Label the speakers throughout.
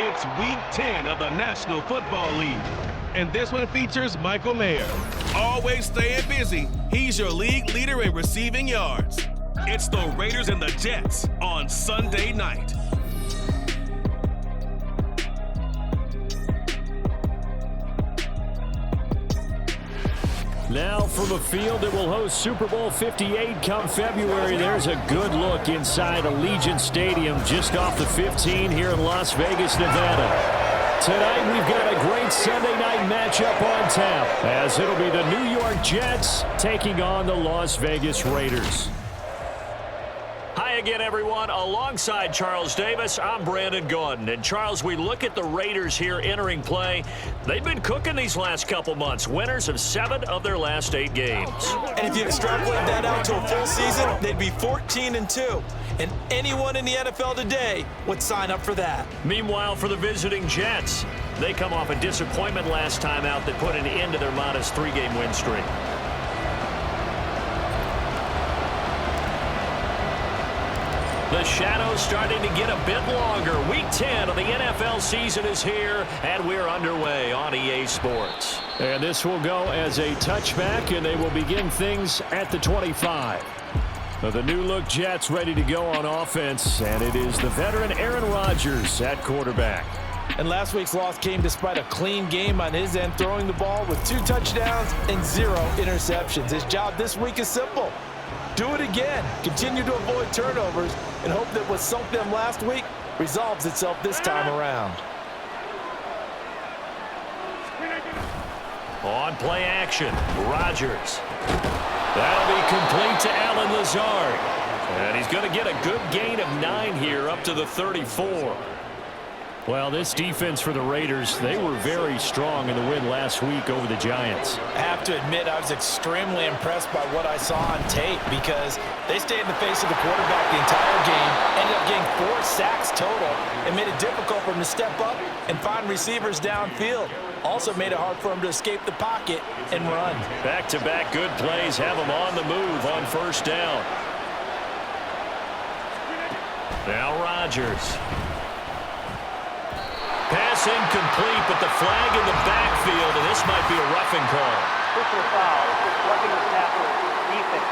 Speaker 1: It's Week 10 of the National Football League, and this one features Michael Mayer.
Speaker 2: Always staying busy, he's your league leader in receiving yards. It's the Raiders and the Jets on Sunday night.
Speaker 3: Now from a field that will host Super Bowl 58 come February, there's a good look inside Allegiant Stadium just off the 15 here in Las Vegas, Nevada. Tonight we've got a great Sunday night matchup on tap, as it'll be the New York Jets taking on the Las Vegas Raiders. Hi again, everyone. Alongside Charles Davis, I'm Brandon Gordon. And Charles, we look at the Raiders here entering play. They've been cooking these last couple months. Winners of 7 of their last 8 games.
Speaker 4: And if you extrapolate that out to a full season, they'd be 14-2. And anyone in the NFL today would sign up for that.
Speaker 3: Meanwhile, for the visiting Jets, they come off a disappointment last time out that put an end to their modest 3-game win streak. The shadow's starting to get a bit longer. Week 10 of the NFL season is here, and we're underway on EA Sports. And this will go as a touchback, and they will begin things at the 25. The new-look Jets ready to go on offense, and it is the veteran Aaron Rodgers at quarterback.
Speaker 4: And last week's loss came despite a clean game on his end, throwing the ball with 2 touchdowns and 0 interceptions. His job this week is simple. Do it again. Continue to avoid turnovers and hope that what sunk them last week resolves itself this time around.
Speaker 3: On play action, Rodgers. That'll be complete to Allen Lazard. And he's going to get a good gain of 9 here up to the 34. Well, this defense for the Raiders, they were very strong in the win last week over the Giants.
Speaker 4: I have to admit, I was extremely impressed by what I saw on tape because they stayed in the face of the quarterback the entire game, ended up getting 4 sacks total, and made it difficult for him to step up and find receivers downfield. Also made it hard for him to escape the pocket and run.
Speaker 3: Back-to-back good plays have him on the move on first down. Now Rodgers. Pass incomplete, but the flag in the backfield, and this might be a roughing call.
Speaker 5: Personal foul, roughing the tackle, defense.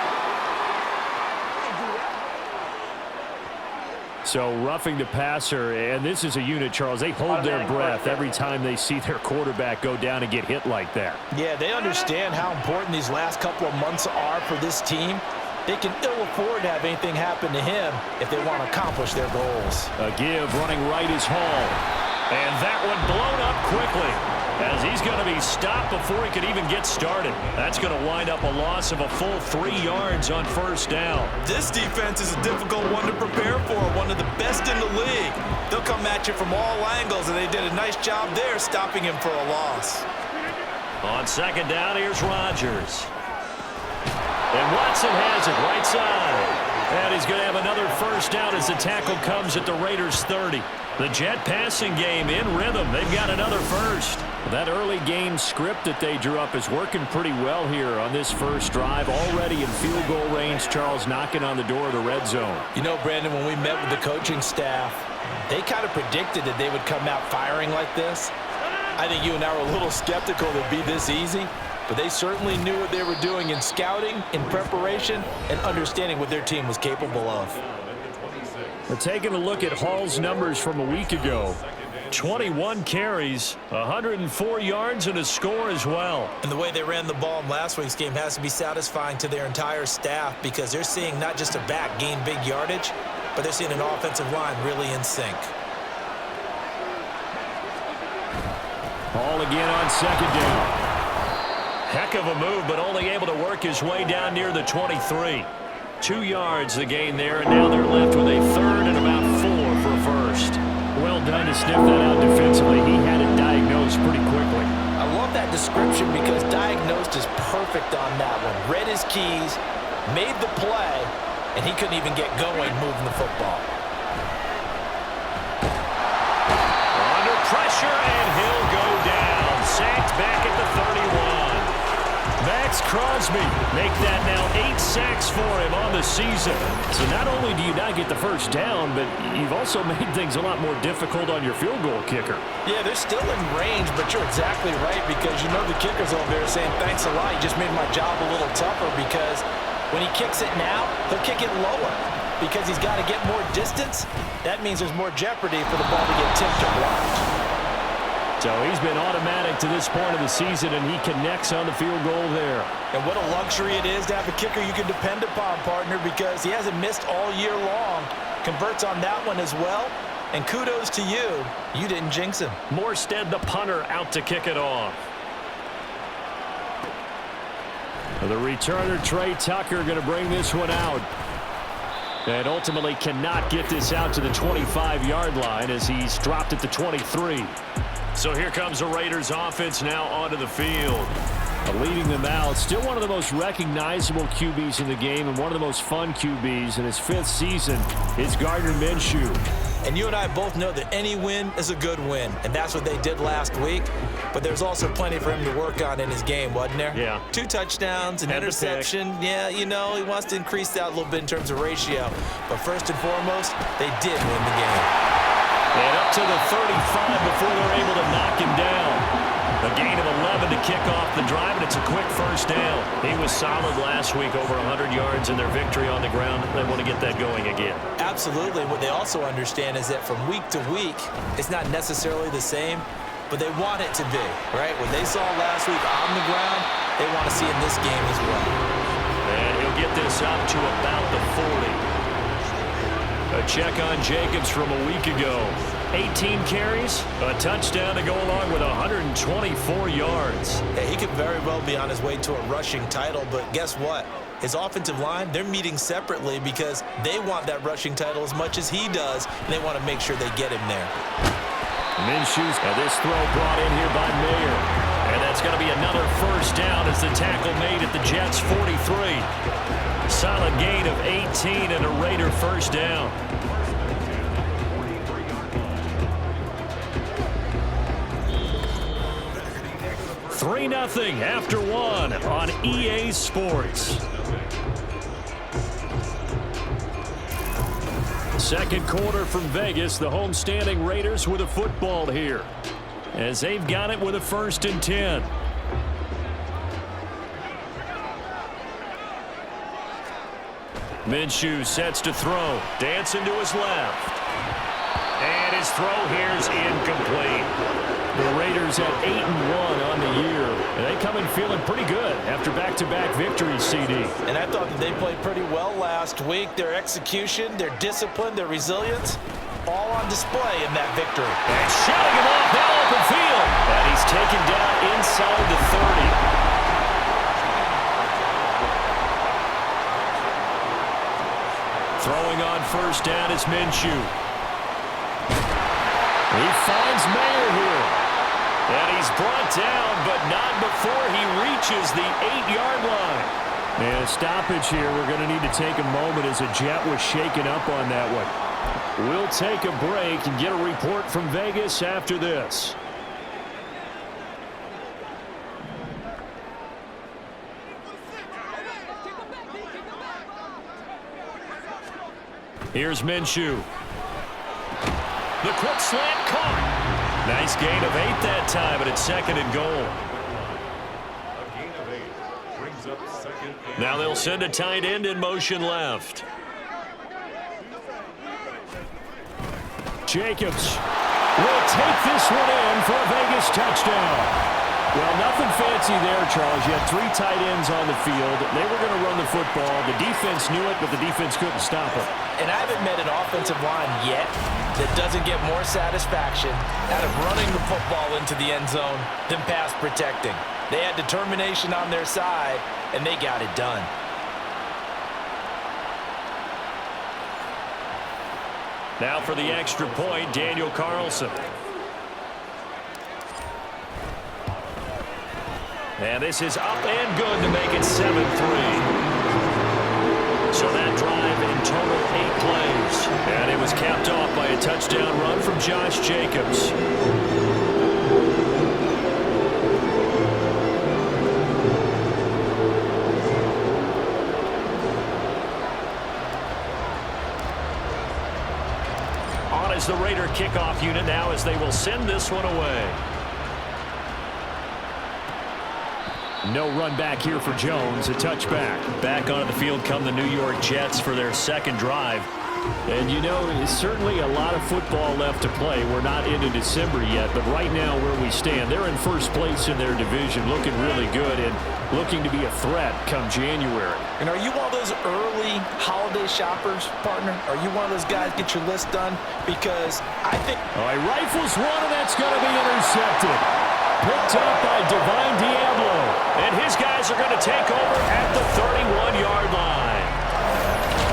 Speaker 3: So roughing the passer, and this is a unit, Charles. They hold their breath every time they see their quarterback go down and get hit like that.
Speaker 4: Yeah, they understand how important these last couple of months are for this team. They can ill afford to have anything happen to him if they want to accomplish their goals.
Speaker 3: A give running right is Hall. And that one blown up quickly as he's going to be stopped before he could even get started. That's going to wind up a loss of a full 3 yards on first down.
Speaker 4: This defense is a difficult one to prepare for, one of the best in the league. They'll come at you from all angles, and they did a nice job there stopping him for a loss.
Speaker 3: On second down, here's Rodgers. And Watson has it right side. And he's going to have another first down as the tackle comes at the Raiders' 30. The Jet passing game in rhythm. They've got another first. That early game script that they drew up is working pretty well here on this first drive. Already in field goal range, Charles knocking on the door of the red zone.
Speaker 4: You know, Brandon, when we met with the coaching staff, they kind of predicted that they would come out firing like this. I think you and I were a little skeptical that it'd be this easy. But they certainly knew what they were doing in scouting, in preparation, and understanding what their team was capable of.
Speaker 3: We're taking a look at Hall's numbers from a week ago. 21 carries, 104 yards, and a score as well.
Speaker 4: And the way they ran the ball in last week's game has to be satisfying to their entire staff because they're seeing not just a back gain big yardage, but they're seeing an offensive line really in sync.
Speaker 3: Hall again on second down. Heck of a move, but only able to work his way down near the 23. 2 yards the gain there, and now they're left with a third and about 4 for a first. Well done to sniff that out defensively. He had it diagnosed pretty quickly.
Speaker 4: I love that description because diagnosed is perfect on that one. Read his keys, made the play, and he couldn't even get going moving the football.
Speaker 3: Under pressure, and he'll go down. Sacked back at the 31. That's Crosby make that now 8 sacks for him on the season. So not only do you not get the first down, but you've also made things a lot more difficult on your field goal kicker.
Speaker 4: Yeah, they're still in range, but you're exactly right because you know the kicker's over there saying, thanks a lot, you just made my job a little tougher because when he kicks it now, he'll kick it lower because he's got to get more distance. That means there's more jeopardy for the ball to get tipped or blocked.
Speaker 3: So he's been automatic to this point of the season, and he connects on the field goal there.
Speaker 4: And what a luxury it is to have a kicker you can depend upon, partner, because he hasn't missed all year long. Converts on that one as well. And kudos to you. You didn't jinx him.
Speaker 3: Morstead, the punter, out to kick it off. The returner, Trey Tucker, going to bring this one out. And ultimately cannot get this out to the 25-yard line as he's dropped at the 23. So here comes the Raiders offense now onto the field. Leading them out, still one of the most recognizable QBs in the game and one of the most fun QBs in his 5th season is Gardner Minshew.
Speaker 4: And you and I both know that any win is a good win, and that's what they did last week. But there's also plenty for him to work on in his game, wasn't there?
Speaker 3: Yeah.
Speaker 4: 2 touchdowns, an interception. Yeah, you know, he wants to increase that a little bit in terms of ratio. But first and foremost, they did win the game.
Speaker 3: And up to the 35 before they're able to knock him down. A gain of 11 to kick off the drive, and it's a quick first down. He was solid last week, over 100 yards in their victory on the ground. They want to get that going again.
Speaker 4: Absolutely. What they also understand is that from week to week, it's not necessarily the same, but they want it to be, right? What they saw last week on the ground, they want to see in this game as well.
Speaker 3: And he'll get this up to about the 40. A check on Jacobs from a week ago. 18 carries, a touchdown to go along with 124 yards.
Speaker 4: Yeah, he could very well be on his way to a rushing title, but guess what? His offensive line, they're meeting separately because they want that rushing title as much as he does, and they want to make sure they get him there.
Speaker 3: Minshew's got this throw brought in here by Mayer. And that's going to be another first down as the tackle made at the Jets' 43. Solid gain of 18 and a Raider first down. Three 3-0 after one on EA Sports. Second quarter from Vegas, the homestanding Raiders with a football here as they've got it with a 1st and 10. Minshew sets to throw. Dancing to his left. And his throw here is incomplete. The Raiders at 8-1 on the year. And they come in feeling pretty good after back-to-back victories, CD.
Speaker 4: And I thought that they played pretty well last week. Their execution, their discipline, their resilience, all on display in that victory.
Speaker 3: And shutting him off now open field. And he's taken down inside the 30. Throwing on first down is Minshew. He finds Mayer here. And he's brought down, but not before he reaches the 8-yard line. And a stoppage here. We're going to need to take a moment as a Jet was shaken up on that one. We'll take a break and get a report from Vegas after this. Here's Minshew. The quick slant caught. Nice gain of 8 that time, but it's 2nd and goal. Now they'll send a tight end in motion left. Jacobs will take this one in for a Vegas touchdown. Well, nothing fancy there, Charles. You had 3 tight ends on the field. They were going to run the football. The defense knew it, but the defense couldn't stop it.
Speaker 4: And I haven't met an offensive line yet that doesn't get more satisfaction out of running the football into the end zone than pass protecting. They had determination on their side, and they got it done.
Speaker 3: Now for the extra point, Daniel Carlson. And this is up and good to make it 7-3. So that drive in total 8 plays. And it was capped off by a touchdown run from Josh Jacobs. kickoff unit now as they will send this one away. No run back here for Jones, a touchback. Back onto the field come the New York Jets for their second drive. And you know, it's certainly a lot of football left to play. We're not into December yet, but right now where we stand, they're in first place in their division, looking really good and looking to be a threat come January.
Speaker 4: And are you one of those early holiday shoppers, partner? Are you one of those guys get your list done? Because I think...
Speaker 3: All right, rifles one, and that's going to be intercepted. Picked up by Divine Diablo. And his guys are going to take over at the 31-yard line.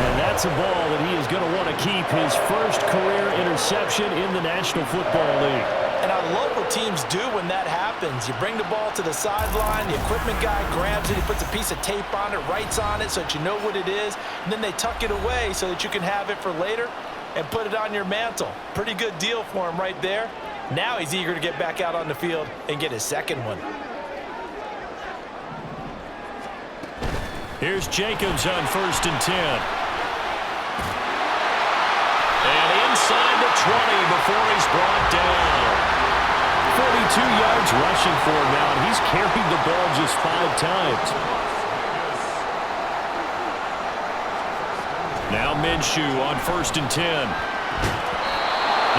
Speaker 3: And that's a ball that he is going to want to keep, his first career interception in the National Football League.
Speaker 4: And I love what teams do when that happens. You bring the ball to the sideline, the equipment guy grabs it, he puts a piece of tape on it, writes on it so that you know what it is, and then they tuck it away so that you can have it for later and put it on your mantle. Pretty good deal for him right there. Now he's eager to get back out on the field and get his second one.
Speaker 3: Here's Jacobs on 1st and 10. And inside the 20 before he's brought down. 42 yards rushing for him now, and he's carried the ball just 5 times. Now Minshew on 1st and 10.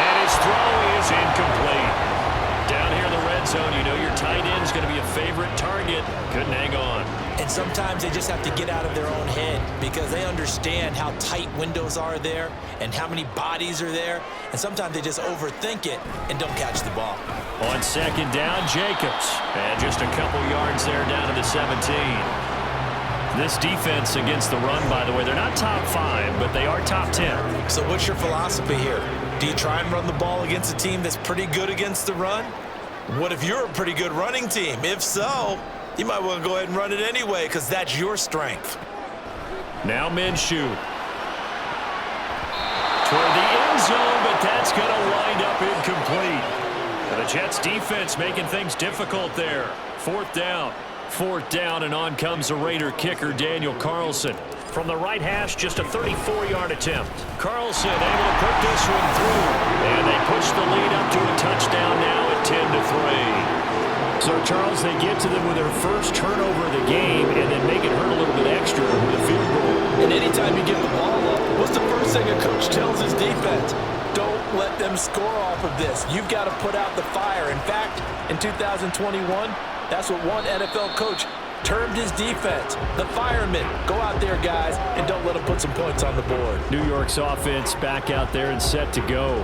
Speaker 3: And his throw is incomplete. Down here in the red zone, you know your tight end is going to be a favorite target. Couldn't hang on.
Speaker 4: And sometimes they just have to get out of their own head because they understand how tight windows are there and how many bodies are there. And sometimes they just overthink it and don't catch the ball.
Speaker 3: On 2nd down, Jacobs. And just a couple yards there down to the 17. This defense against the run, by the way, they're not top 5, but they are top 10.
Speaker 4: So what's your philosophy here? Do you try and run the ball against a team that's pretty good against the run? What if you're a pretty good running team? If so, you might want to go ahead and run it anyway because that's your strength.
Speaker 3: Now Minshew. Toward the end zone, but that's going to wind up incomplete. And the Jets defense making things difficult there. 4th down. 4th down, and on comes the Raider kicker, Daniel Carlson. From the right hash, just a 34-yard attempt. Carlson able to put this one through. And they push the lead up to a touchdown now at 10-3. So, Charles, they get to them with their first turnover of the game and then make it hurt a little bit extra with a field goal.
Speaker 4: And anytime you give the ball up, what's the first thing a coach tells his defense? Don't let them score off of this. You've got to put out the fire. In fact, in 2021, that's what one NFL coach termed his defense. The firemen. Go out there, guys, and don't let them put some points on the board.
Speaker 3: New York's offense back out there and set to go.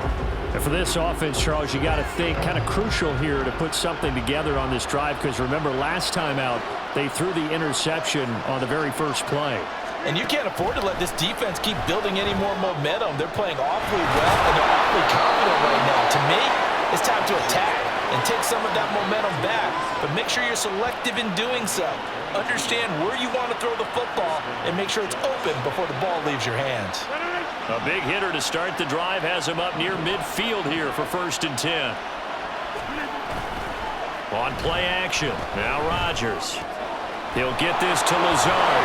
Speaker 3: And for this offense, Charles, you got to think kind of crucial here to put something together on this drive because remember last time out they threw the interception on the very first play.
Speaker 4: And you can't afford to let this defense keep building any more momentum. They're playing awfully well, and they're awfully confident right now. To me, it's time to attack and take some of that momentum back, but make sure you're selective in doing so. Understand where you want to throw the football and make sure it's open before the ball leaves your hands.
Speaker 3: A big hitter to start the drive has him up near midfield here for 1st and 10. On play action, now Rodgers. He'll get this to Lazard.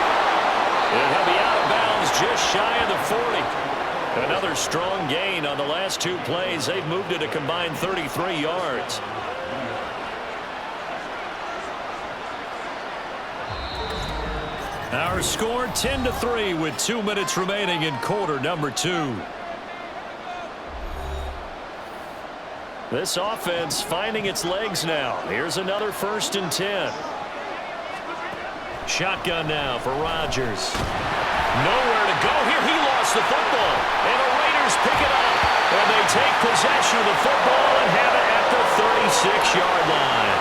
Speaker 3: And he'll be out of bounds just shy of the 40. Another strong gain on the last 2 plays. They've moved it a combined 33 yards. Our score 10-3 with 2 minutes remaining in quarter number 2. This offense finding its legs now. Here's another 1st and 10. Shotgun now for Rodgers. Nowhere to go here. He lost the football. And the Raiders pick it up. And they take possession of the football and have it at the 36-yard line.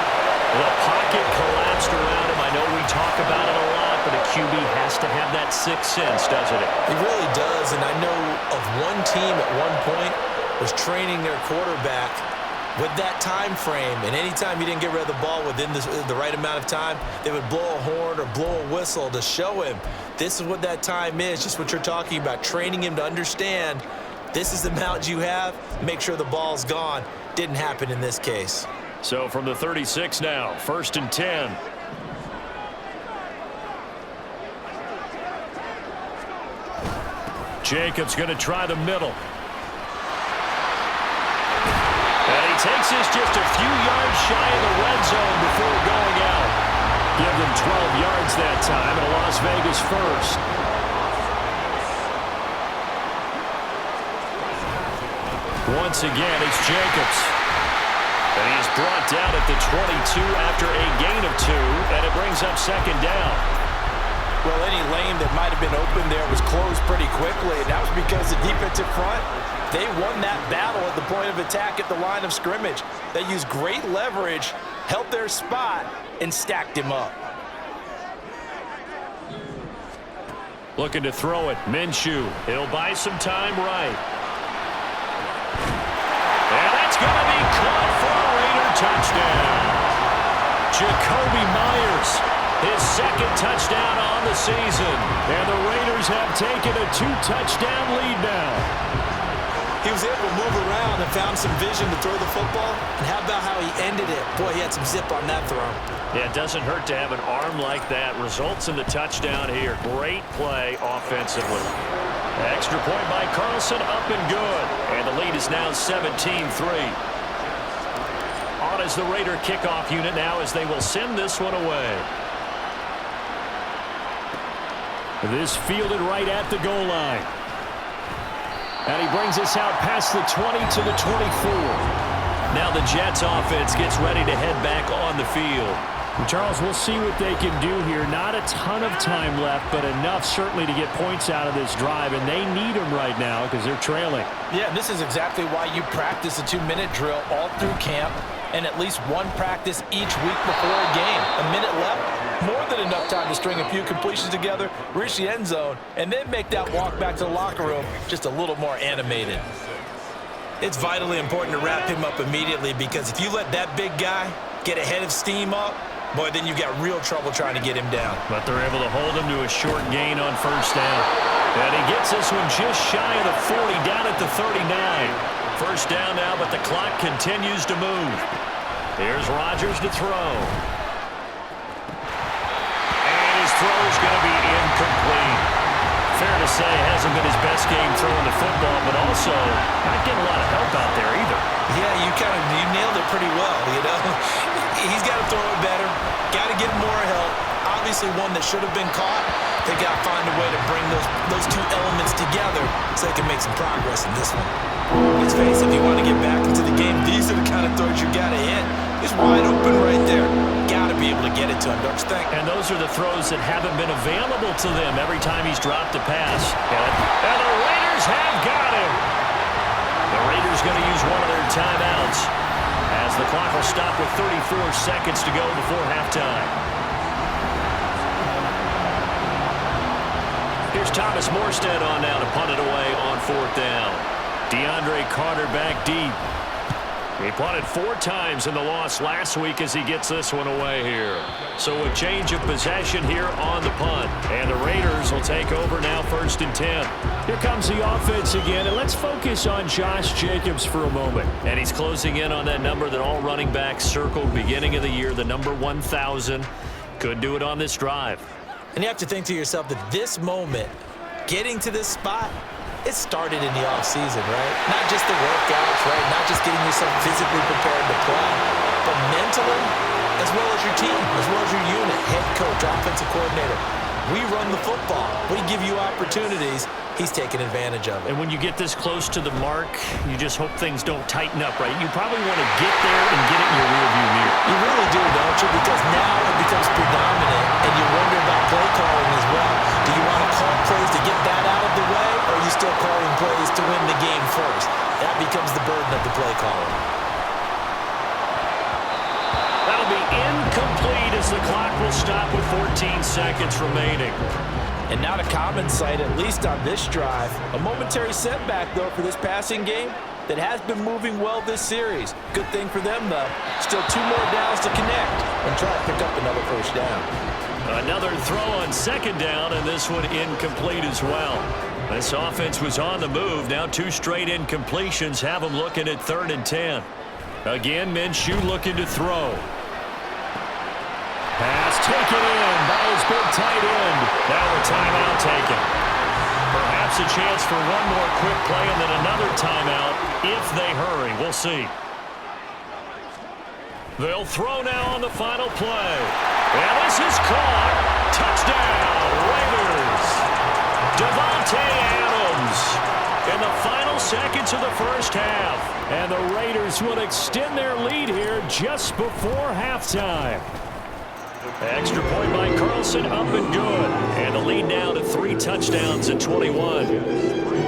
Speaker 3: The pocket collapsed around him. I know we talk about it a lot, but a QB has to have that sixth sense, doesn't it?
Speaker 4: It really does, and I know of one team at one point was training their quarterback with that time frame, and anytime you didn't get rid of the ball within the right amount of time, they would blow a horn or blow a whistle to show him this is what that time is, just what you're talking about, training him to understand this is the amount you have, make sure the ball's gone. Didn't happen in this case.
Speaker 3: So from the 36 now, 1st and 10. Jacobs going to try the middle. takes this just a few yards shy of the red zone before going out. Give them 12 yards that time, and a Las Vegas first. Once again, it's Jacobs. And he is brought down at the 22 after a gain of 2, and it brings up second down.
Speaker 4: Well, any lane that might have been open there was closed pretty quickly, and that was because the defensive front, they won that battle at the point of attack at the line of scrimmage. They used great leverage, held their spot, and stacked him up.
Speaker 3: Looking to throw it, Minshew. He'll buy some time right. And that's going to be caught for a Raider touchdown. Jacoby Myers, his second touchdown on the season. And the Raiders have taken a 2-touchdown lead now.
Speaker 4: He was able to move around and found some vision to throw the football. And how about how he ended it? Boy, he had some zip on that throw.
Speaker 3: Yeah, it doesn't hurt to have an arm like that. Results in the touchdown here. Great play offensively. Extra point by Carlson, up and good. And the lead is now 17-3. On as the Raider kickoff unit now as they will send this one away. This fielded right at the goal line. And he brings us out past the 20 to the 24. Now the Jets offense gets ready to head back on the field. Charles, we'll see what they can do here. Not a ton of time left, but enough certainly to get points out of this drive, and they need them right now because they're trailing.
Speaker 4: Yeah, this is exactly why you practice a 2-minute drill all through camp and at least one practice each week before a game. A minute left, more than enough time to string a few completions together, reach the end zone, and then make that walk back to the locker room just a little more animated. It's vitally important to wrap him up immediately because if you let that big guy get ahead of steam up, boy, then you've got real trouble trying to get him down.
Speaker 3: But they're able to hold him to a short gain on first down. And he gets this one just shy of the 40, down at the 39. First down now, but the clock continues to move. Here's Rodgers to throw. And his throw is going to be incomplete. Fair to say, hasn't been his best game throwing the football, but also not getting a lot of help out there either.
Speaker 4: Yeah, you nailed it pretty well, you know. He's got to throw it better, got to get more help. Obviously one that should have been caught. They got to find a way to bring those two elements together so they can make some progress in this one. Let's face it, if you want to get back into the game, these are the kind of throws you got to hit. He's wide open right there. Got to be able to get it to him, don't you think?
Speaker 3: And those are the throws that haven't been available to them every time he's dropped a pass. And the Raiders have got him. The Raiders going to use one of their timeouts as the clock will stop with 34 seconds to go before halftime. Here's Thomas Morstead on now to punt it away on fourth down. DeAndre Carter back deep. He punted 4 times in the loss last week as he gets this one away here. So a change of possession here on the punt. And the Raiders will take over now, 1st and 10. Here comes the offense again, and let's focus on Josh Jacobs for a moment. And he's closing in on that number that all running backs circled beginning of the year, the number 1,000. Could do it on this drive.
Speaker 4: And you have to think to yourself that this moment, getting to this spot, it started in the offseason, right? Not just the workouts, right? Not just getting yourself physically prepared to play, but mentally, as well as your team, as well as your unit, head coach, offensive coordinator. We run the football. We give you opportunities. He's taking advantage of it.
Speaker 3: And when you get this close to the mark, you just hope things don't tighten up, right? You probably want to get there and get it in your rearview mirror.
Speaker 4: You really do, don't you? Because now it becomes predominant, and you wonder about play calling as well. Do you want to call plays to get that out of the way, or are you still calling plays to win the game first? That becomes the burden of the play caller.
Speaker 3: That'll be incomplete as the clock will stop with 14 seconds remaining.
Speaker 4: And not a common sight, at least on this drive. A momentary setback, though, for this passing game that has been moving well this series. Good thing for them, though. Still 2 more downs to connect and try to pick up another first down.
Speaker 3: Another throw on 2nd down, and this one incomplete as well. This offense was on the move. Now 2 straight incompletions have them looking at 3rd and 10. Again, Minshew looking to throw. Pass taken in by his big tight end. Now the timeout taken. Perhaps a chance for one more quick play and then another timeout if they hurry. We'll see. They'll throw now on the final play. And this is caught. Touchdown, Raiders. Devontae Adams in the final seconds of the first half. And the Raiders will extend their lead here just before halftime. Extra point by Carlson, up and good. And the lead now to 3 touchdowns at 21.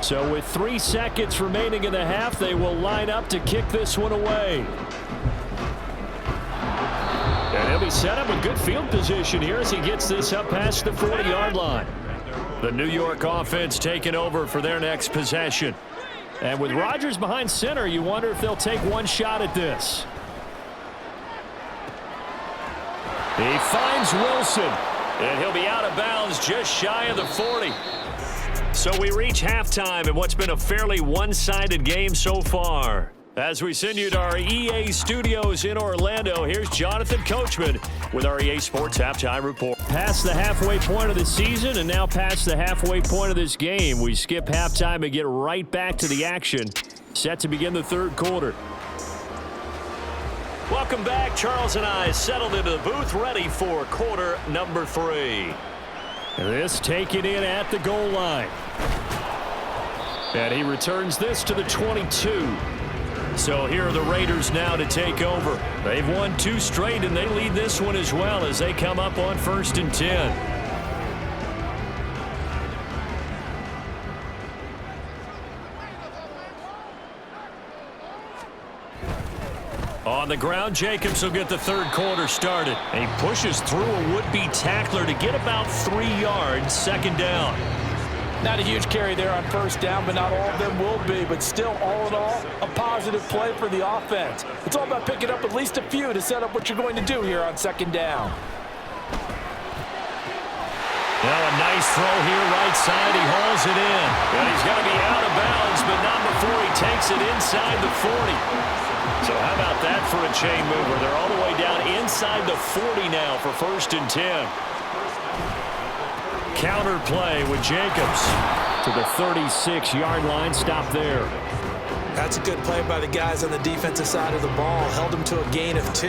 Speaker 3: So with 3 seconds remaining in the half, they will line up to kick this one away. And he'll be set up with good field position here as he gets this up past the 40-yard line. The New York offense taking over for their next possession. And with Rodgers behind center, you wonder if they'll take one shot at this. He finds Wilson, and he'll be out of bounds just shy of the 40. So we reach halftime in what's been a fairly one-sided game so far. As we send you to our EA studios in Orlando, here's Jonathan Coachman with our EA Sports Halftime Report. Past the halfway point of the season and now past the halfway point of this game. We skip halftime and get right back to the action. Set to begin the third quarter. Welcome back. Charles and I settled into the booth ready for quarter number 3. This taken in at the goal line. And he returns this to the 22. So here are the Raiders now to take over. They've won 2 straight, and they lead this one as well as they come up on 1st and 10. On the ground, Jacobs will get the third quarter started. And he pushes through a would-be tackler to get about 3 yards, second down.
Speaker 4: Not a huge carry there on first down, but not all of them will be. But still, all in all, a positive play for the offense. It's all about picking up at least a few to set up what you're going to do here on second down.
Speaker 3: Now a nice throw here right side. He hauls it in. And he's going to be out of bounds, but not before he takes it inside the 40. So how about that for a chain mover? They're all the way down inside the 40 now for 1st and 10. Counter play with Jacobs to the 36-yard line. Stop there.
Speaker 4: That's a good play by the guys on the defensive side of the ball. Held him to a gain of 2.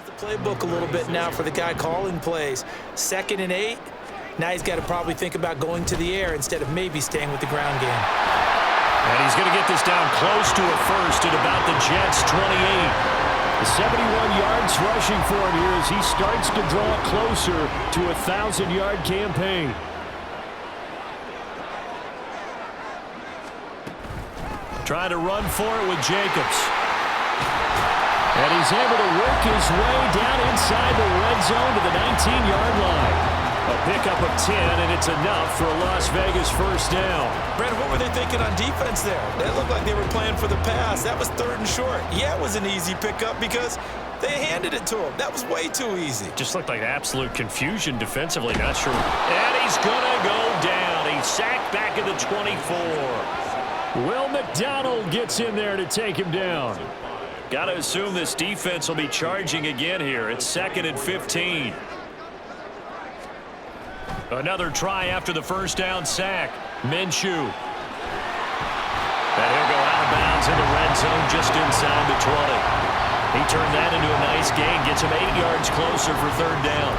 Speaker 4: The playbook a little bit now for the guy calling plays. 2nd and 8. Now he's got to probably think about going to the air instead of maybe staying with the ground game.
Speaker 3: And he's going to get this down close to a first at about the Jets' 28. 71 yards rushing for him here as he starts to draw it closer to a 1,000-yard campaign. Trying to run for it with Jacobs. And he's able to work his way down inside the red zone to the 19-yard line. A pickup of 10, and it's enough for a Las Vegas first down.
Speaker 4: Brandon, what were they thinking on defense there? They looked like they were playing for the pass. That was 3rd and short. Yeah, it was an easy pickup because they handed it to him. That was way too easy.
Speaker 3: Just looked like absolute confusion defensively. Not sure. And he's going to go down. He's sacked back at the 24. Will McDonald gets in there to take him down. Got to assume this defense will be charging again here. It's 2nd and 15. Another try after the first down sack. Minshew. And he'll go out of bounds in the red zone just inside the 20. He turned that into a nice gain. Gets him 8 yards closer for 3rd down.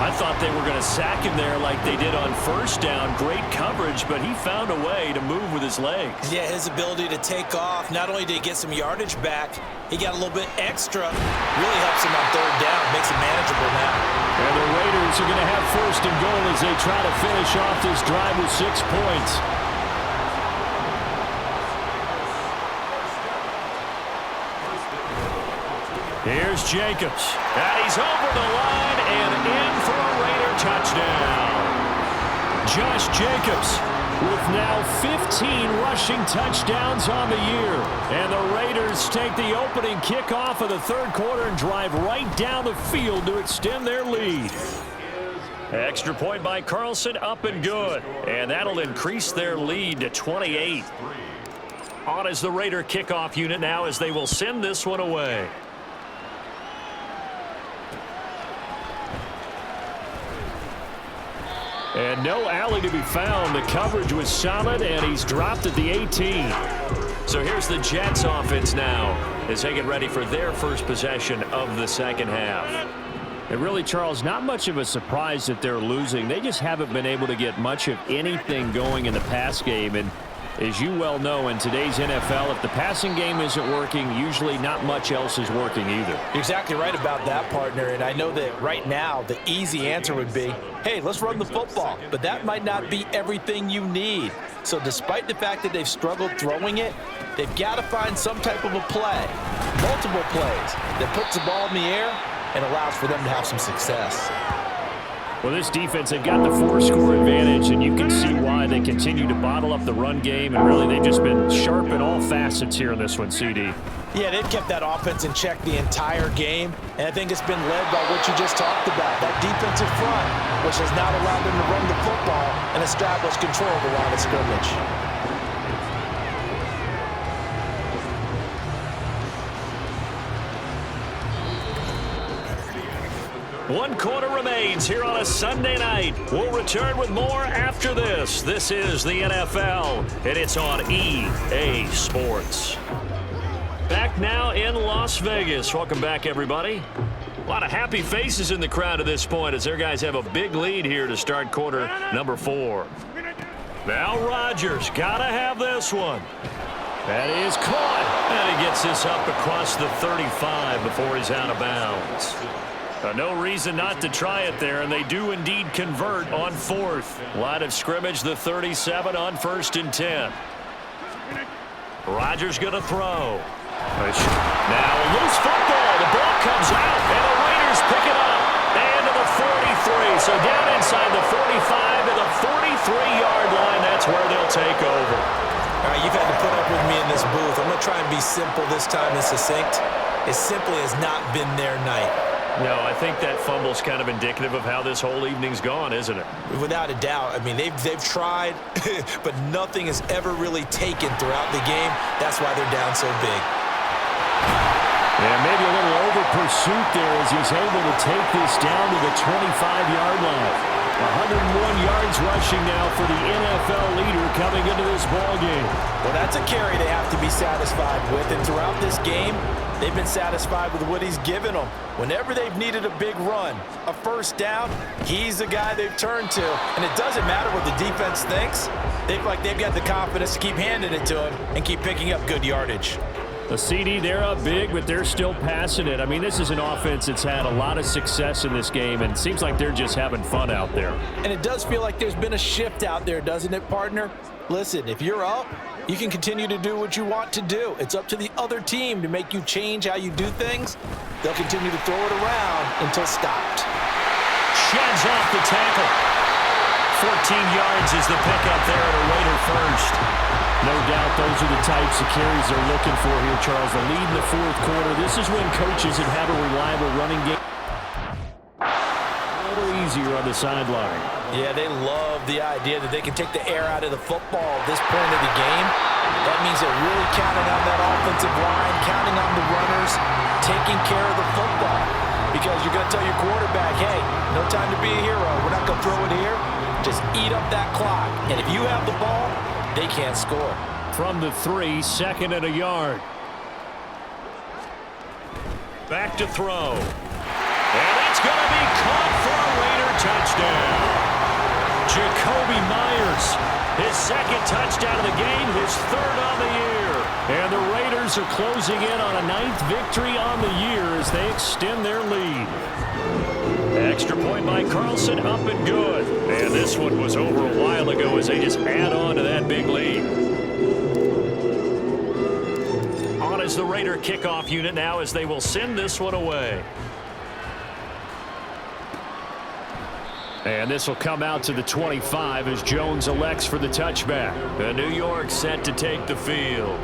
Speaker 3: I thought they were going to sack him there like they did on first down. Great coverage, but he found a way to move with his legs.
Speaker 4: Yeah, his ability to take off. Not only did he get some yardage back, he got a little bit extra. Really helps him on 3rd down. Makes it manageable now.
Speaker 3: And the Raiders are going to have 1st and goal as they try to finish off this drive with 6 points. Here's Jacobs. And he's over the line and in for a Raider touchdown. Josh Jacobs with now 15 rushing touchdowns on the year. And the Raiders take the opening kickoff of the 3rd quarter and drive right down the field to extend their lead. Extra point by Carlson, up and good. And that'll increase their lead to 28. On is the Raider kickoff unit now as they will send this one away. And no alley to be found. The coverage was solid, and he's dropped at the 18. So here's the Jets offense now as they get ready for their first possession of the second half. And really, Charles, not much of a surprise that they're losing. They just haven't been able to get much of anything going in the pass game. And as you well know, in today's NFL, if the passing game isn't working, usually not much else is working either.
Speaker 4: You're exactly right about that, partner. And I know that right now the easy answer would be, hey, let's run the football. But that might not be everything you need. So despite the fact that they've struggled throwing it, they've got to find some type of a play, multiple plays, that puts the ball in the air and allows for them to have some success.
Speaker 3: Well, this defense, they've got the 4-score advantage, and you can see why they continue to bottle up the run game, and really they've just been sharp in all facets here in this one, CD.
Speaker 4: Yeah, they've kept that offense in check the entire game, and I think it's been led by what you just talked about, that defensive front, which has not allowed them to run the football and establish control of the line of scrimmage.
Speaker 3: One quarter remains here on a Sunday night. We'll return with more after this. This is the NFL, and it's on EA Sports. Back now in Las Vegas. Welcome back, everybody. A lot of happy faces in the crowd at this point as their guys have a big lead here to start quarter number 4. Now Rodgers got to have this one. That is caught. And he gets this up across the 35 before he's out of bounds. No reason not to try it there, and they do indeed convert on 4th. Line of scrimmage, the 37 on 1st and 10. Rodgers going to throw. Now a loose football. The ball comes out, and the Raiders pick it up. And to the 43. So down inside the 45 to the 43-yard line. That's where they'll take over.
Speaker 4: All right, you've had to put up with me in this booth. I'm going to try and be simple this time and succinct. It simply has not been their night.
Speaker 3: No, I think that fumble's kind of indicative of how this whole evening's gone, isn't it?
Speaker 4: Without a doubt. I mean, they've tried, but nothing has ever really taken throughout the game. That's why they're down so big.
Speaker 3: Yeah, maybe a little over pursuit there as he's able to take this down to the 25-yard line. 101 yards rushing now for the NFL leader coming into this ballgame.
Speaker 4: Well, that's a carry they have to be satisfied with, and throughout this game, they've been satisfied with what he's given them. Whenever they've needed a big run, a first down, he's the guy they've turned to. And it doesn't matter what the defense thinks. They've got the confidence to keep handing it to him and keep picking up good yardage.
Speaker 3: The CD, they're up big, but they're still passing it. I mean, this is an offense that's had a lot of success in this game, and it seems like they're just having fun out there.
Speaker 4: And it does feel like there's been a shift out there, doesn't it, partner? Listen, if you're up, you can continue to do what you want to do. It's up to the other team to make you change how you do things. They'll continue to throw it around until stopped.
Speaker 3: Sheds off the tackle. 14 yards is the pickup there at a Raider first. No doubt those are the types of carries they're looking for here, Charles. The lead in the 4th quarter. This is when coaches that have a reliable running game a little easier on the sideline.
Speaker 4: Yeah, they love the idea that they can take the air out of the football at this point of the game. That means they're really counting on that offensive line, counting on the runners, taking care of the football. Because you're going to tell your quarterback, hey, no time to be a hero. We're not going to throw it here. Just eat up that clock. And if you have the ball, they can't score.
Speaker 3: From the 3, 2nd and a yard. Back to throw. And it's going to be caught for a Raider touchdown. Jacoby Myers, his 2nd touchdown of the game, his 3rd on the year. And the Raiders are closing in on a 9th victory on the year as they extend their lead. Extra point by Carlson, up and good. And this one was over a while ago as they just add on to that big lead. On is the Raider kickoff unit now as they will send this one away. And this will come out to the 25 as Jones elects for the touchback. The New York set to take the field.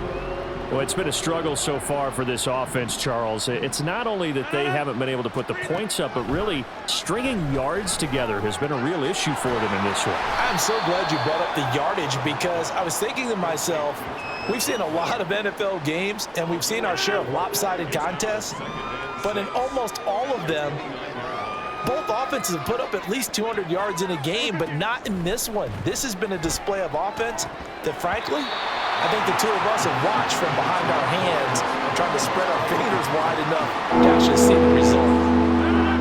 Speaker 3: Well, it's been a struggle so far for this offense, Charles. It's not only that they haven't been able to put the points up, but really stringing yards together has been a real issue for them in this one.
Speaker 4: I'm so glad you brought up the yardage because I was thinking to myself, we've seen a lot of NFL games and we've seen our share of lopsided contests, but in almost all of them, Both offenses have put up at least 200 yards in a game, but not in this one. This has been a display of offense that, frankly, I think the two of us have watched from behind our hands and tried to spread our fingers wide enough to actually see the result.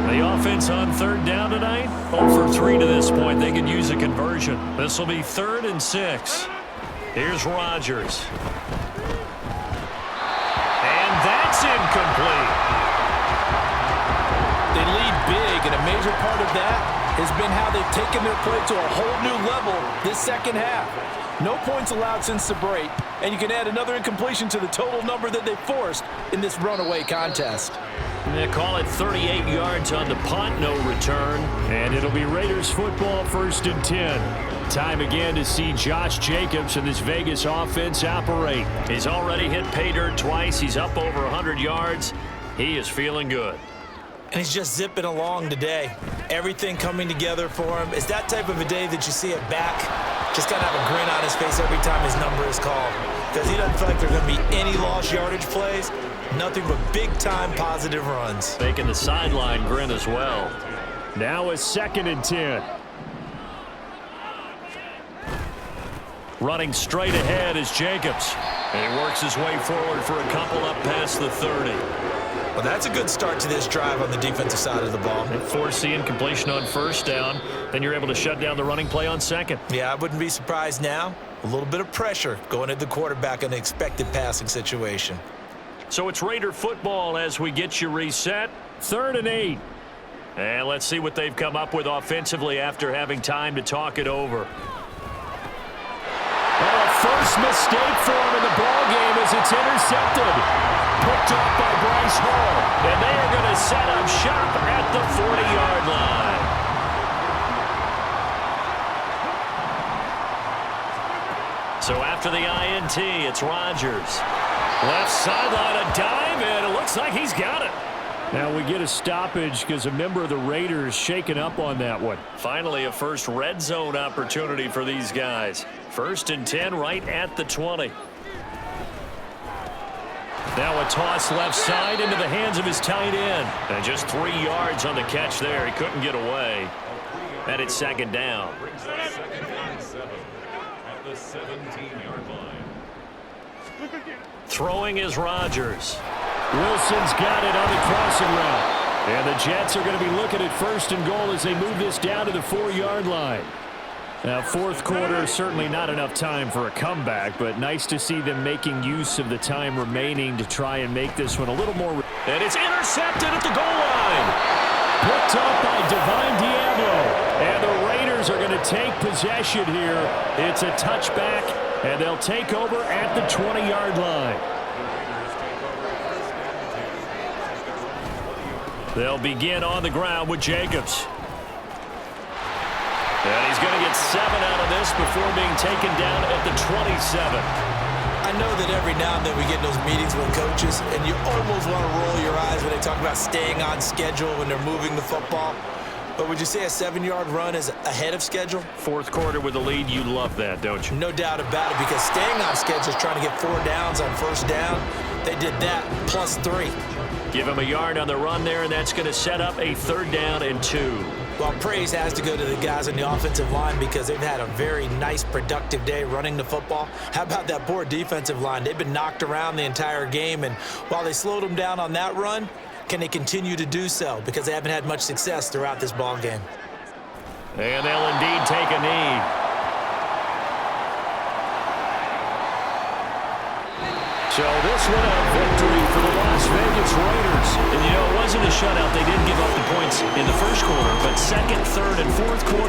Speaker 3: The offense on third down tonight, 0 for 3 to this point. They could use a conversion. This will be 3rd and 6. Here's Rodgers. And that's incomplete.
Speaker 4: They lead big, and a major part of that has been how they've taken their play to a whole new level this second half. No points allowed since the break, and you can add another incompletion to the total number that they forced in this runaway contest.
Speaker 3: They call it 38 yards on the punt, no return. And it'll be Raiders football, 1st and 10. Time again to see Josh Jacobs and this Vegas offense operate. He's already hit pay dirt twice. He's up over 100 yards. He is feeling good.
Speaker 4: And he's just zipping along today. Everything coming together for him. It's that type of a day that you see a back just kind of have a grin on his face every time his number is called. Because he doesn't feel like there's going to be any lost yardage plays. Nothing but big-time positive runs.
Speaker 3: Making the sideline grin as well. Now it's 2nd and 10. Running straight ahead is Jacobs. And he works his way forward for a couple up past the 30.
Speaker 4: Well, that's a good start to this drive on the defensive side of the ball.
Speaker 3: And force the incompletion on 1st down. Then you're able to shut down the running play on 2nd.
Speaker 4: Yeah, I wouldn't be surprised now. A little bit of pressure going at the quarterback in an expected passing situation.
Speaker 3: So it's Raider football as we get you reset. 3rd and 8. And let's see what they've come up with offensively after having time to talk it over. Well, a first mistake for him in the ball game as it's intercepted. Picked up by Bryce Hall. And they are going to set up shop at the 40-yard line. So after the INT, it's Rodgers. Left sideline, a dive, and it looks like he's got it. Now we get a stoppage because a member of the Raiders shaken up on that one. Finally, a first red zone opportunity for these guys. 1st and 10 right at the 20. Now a toss left side into the hands of his tight end. And just 3 yards on the catch there. He couldn't get away. And it's 2nd down.
Speaker 6: At the 17-yard line.
Speaker 3: Throwing is Rodgers. Wilson's got it on the crossing route. And the Jets are going to be looking at 1st and goal as they move this down to the 4-yard line. Now, 4th quarter, certainly not enough time for a comeback, but nice to see them making use of the time remaining to try and make this one a little more. And it's intercepted at the goal line. Picked up by Divine Diablo. And the Raiders are going to take possession here. It's a touchback, and they'll take over at the 20-yard line. They'll begin on the ground with Jacobs. And he's going to get 7 out of this before being taken down at the 27.
Speaker 4: I know that every now and then we get those meetings with coaches, and you almost want to roll your eyes when they talk about staying on schedule when they're moving the football. But would you say a 7-yard run is ahead of schedule?
Speaker 3: 4th quarter with a lead, you love that, don't you?
Speaker 4: No doubt about it, because staying on schedule is trying to get 4 downs on 1st down. They did that plus 3.
Speaker 3: Give him a yard on the run there, and that's going to set up a 3rd down and 2.
Speaker 4: Well, praise has to go to the guys on the offensive line because they've had a very nice, productive day running the football. How about that poor defensive line? They've been knocked around the entire game, and while they slowed them down on that run, can they continue to do so? Because they haven't had much success throughout this ball game.
Speaker 3: And they'll indeed take a knee. So this one a victory for the Las Vegas Raiders. And, you know, it wasn't a shutout. They didn't give up the points in the 1st quarter, but 2nd, 3rd, and 4th quarter.